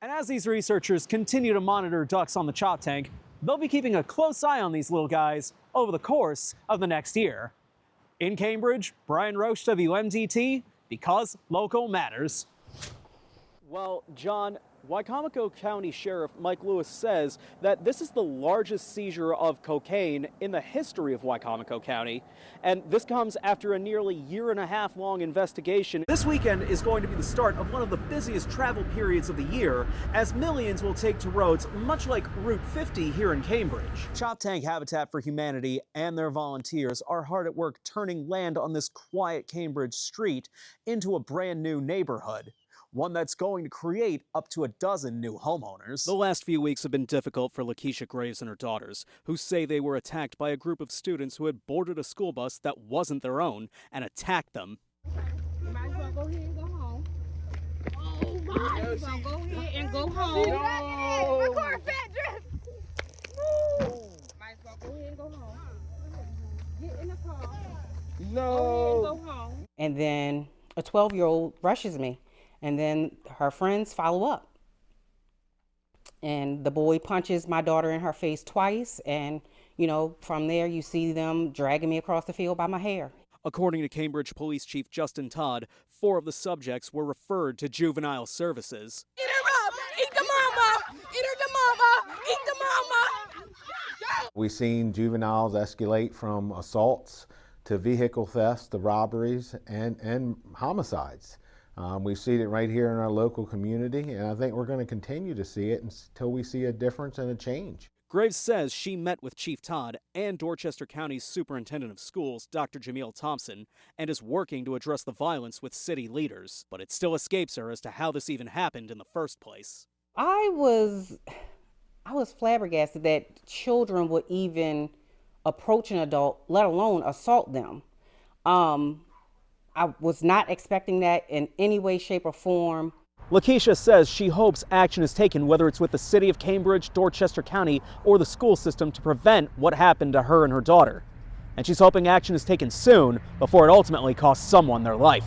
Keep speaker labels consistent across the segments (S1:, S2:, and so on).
S1: And as these researchers continue to monitor ducks on the Choptank, they'll be keeping a close eye on these little guys over the course of the next year. In Cambridge, Brian Roche, WMDT, because local matters. Well, John, Wicomico County Sheriff Mike Lewis says that this is the largest seizure of cocaine in the history of Wicomico County, and this comes after a nearly year-and-a-half-long investigation. This weekend is going to be the start of one of the busiest travel periods of the year, as millions will take to roads much like Route 50 here in Cambridge. Choptank Habitat for Humanity and their volunteers are hard at work turning land on this quiet Cambridge street into a brand new neighborhood, one that's going to create up to a dozen new homeowners. The last few weeks have been difficult for Lakeisha Graves and her daughters, who say they were attacked by a group of students who had boarded a school bus that wasn't their own and attacked them.
S2: You might as well go ahead and go home. Oh, might as well go ahead and go home. No. My car fat dress. Might as well go ahead and go home. Get in the car.
S3: No.
S2: Go ahead and go home.
S4: And then a 12-year-old rushes me. And then her friends follow up. And the boy punches my daughter in her face twice. And, you know, from there you see them dragging me across the field by my hair.
S1: According to Cambridge Police Chief Justin Todd, 4 of the subjects were referred to juvenile services.
S2: Eat her up! Eat the mama! Eat her the mama! Eat the mama!
S3: We've seen juveniles escalate from assaults to vehicle thefts to robberies and homicides. We've seen it right here in our local community, and I think we're going to continue to see it until we see a difference and a change.
S1: Graves says she met with Chief Todd and Dorchester County's Superintendent of Schools, Dr. Jameel Thompson, and is working to address the violence with city leaders. But it still escapes her as to how this even happened in the first place.
S4: I was flabbergasted that children would even approach an adult, let alone assault them. I was not expecting that in any way, shape, or form.
S1: Lakeisha says she hopes action is taken, whether it's with the city of Cambridge, Dorchester County, or the school system, to prevent what happened to her and her daughter. And she's hoping action is taken soon before it ultimately costs someone their life.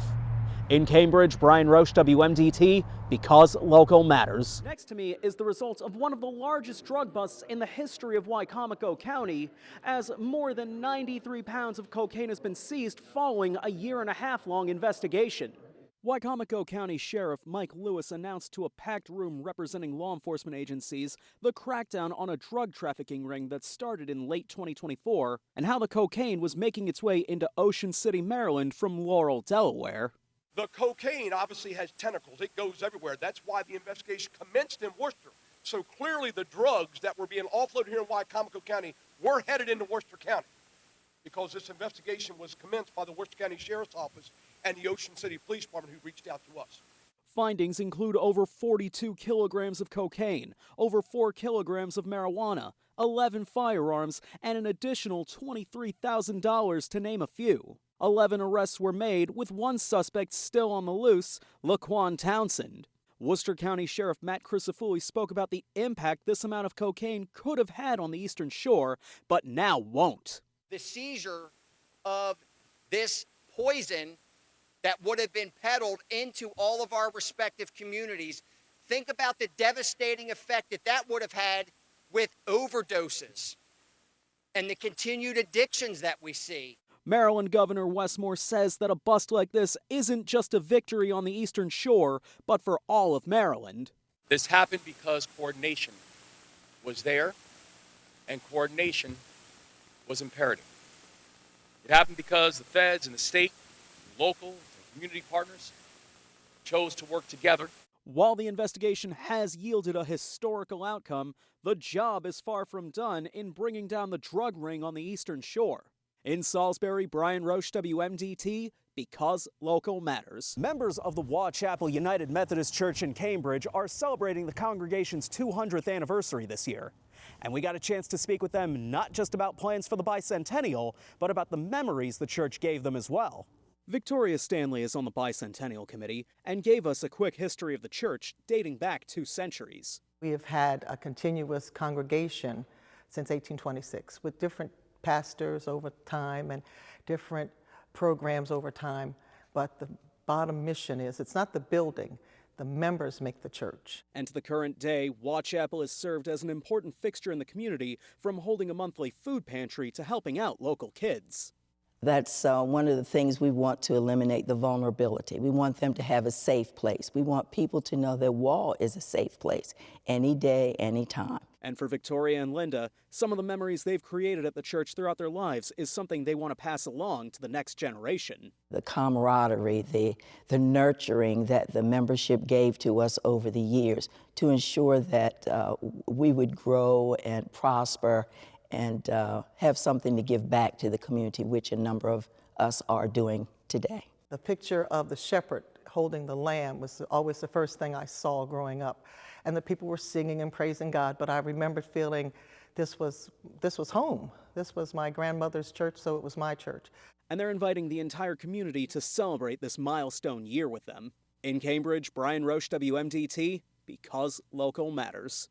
S1: In Cambridge, Brian Roche, WMDT, because local matters. Next to me is the result of one of the largest drug busts in the history of Wicomico County, as more than 93 pounds of cocaine has been seized following a year-and-a-half-long investigation. Wicomico County Sheriff Mike Lewis announced to a packed room representing law enforcement agencies the crackdown on a drug trafficking ring that started in late 2024 and how the cocaine was making its way into Ocean City, Maryland from Laurel, Delaware.
S5: The cocaine obviously has tentacles. It goes everywhere. That's why the investigation commenced in Worcester. So clearly the drugs that were being offloaded here in Wicomico County were headed into Worcester County, because this investigation was commenced by the Worcester County Sheriff's Office and the Ocean City Police Department, who reached out to us.
S1: Findings include over 42 kilograms of cocaine, over 4 kilograms of marijuana, 11 firearms, and an additional $23,000 to name a few. 11 arrests were made, with one suspect still on the loose, Laquan Townsend. Worcester County Sheriff Matt Crisafulli spoke about the impact this amount of cocaine could have had on the Eastern Shore, but now won't.
S6: The seizure of this poison that would have been peddled into all of our respective communities, think about the devastating effect that that would have had with overdoses and the continued addictions that we see.
S1: Maryland Governor Wes Moore says that a bust like this isn't just a victory on the Eastern Shore, but for all of Maryland.
S5: This happened because coordination was there, and coordination was imperative. It happened because the feds and the state, local, and community partners chose to work together.
S1: While the investigation has yielded a historical outcome, the job is far from done in bringing down the drug ring on the Eastern Shore. In Salisbury, Brian Roche, WMDT, because local matters. Members of the Waugh Chapel United Methodist Church in Cambridge are celebrating the congregation's 200th anniversary this year. And we got a chance to speak with them not just about plans for the bicentennial, but about the memories the church gave them as well. Victoria Stanley is on the Bicentennial Committee and gave us a quick history of the church dating back 2 centuries.
S7: We have had a continuous congregation since 1826 with different pastors over time and different programs over time, but the bottom mission is, it's not the building The members make the church.
S1: And to the current day, Waugh Chapel has served as an important fixture in the community, from holding a monthly food pantry to helping out local kids.
S8: That's one of the things we want to eliminate, the vulnerability. We want them to have a safe place. We want people to know that Waugh is a safe place, any day, any time.
S1: And for Victoria and Linda, some of the memories they've created at the church throughout their lives is something they want to pass along to the next generation.
S8: The camaraderie, the nurturing that the membership gave to us over the years to ensure that we would grow and prosper and have something to give back to the community, which a number of us are doing today.
S7: The picture of the shepherd holding the lamb was always the first thing I saw growing up. And the people were singing and praising God, but I remembered feeling this was home. This was my grandmother's church, so it was my church.
S1: And they're inviting the entire community to celebrate this milestone year with them. In Cambridge, Brian Roche, WMDT, because local matters.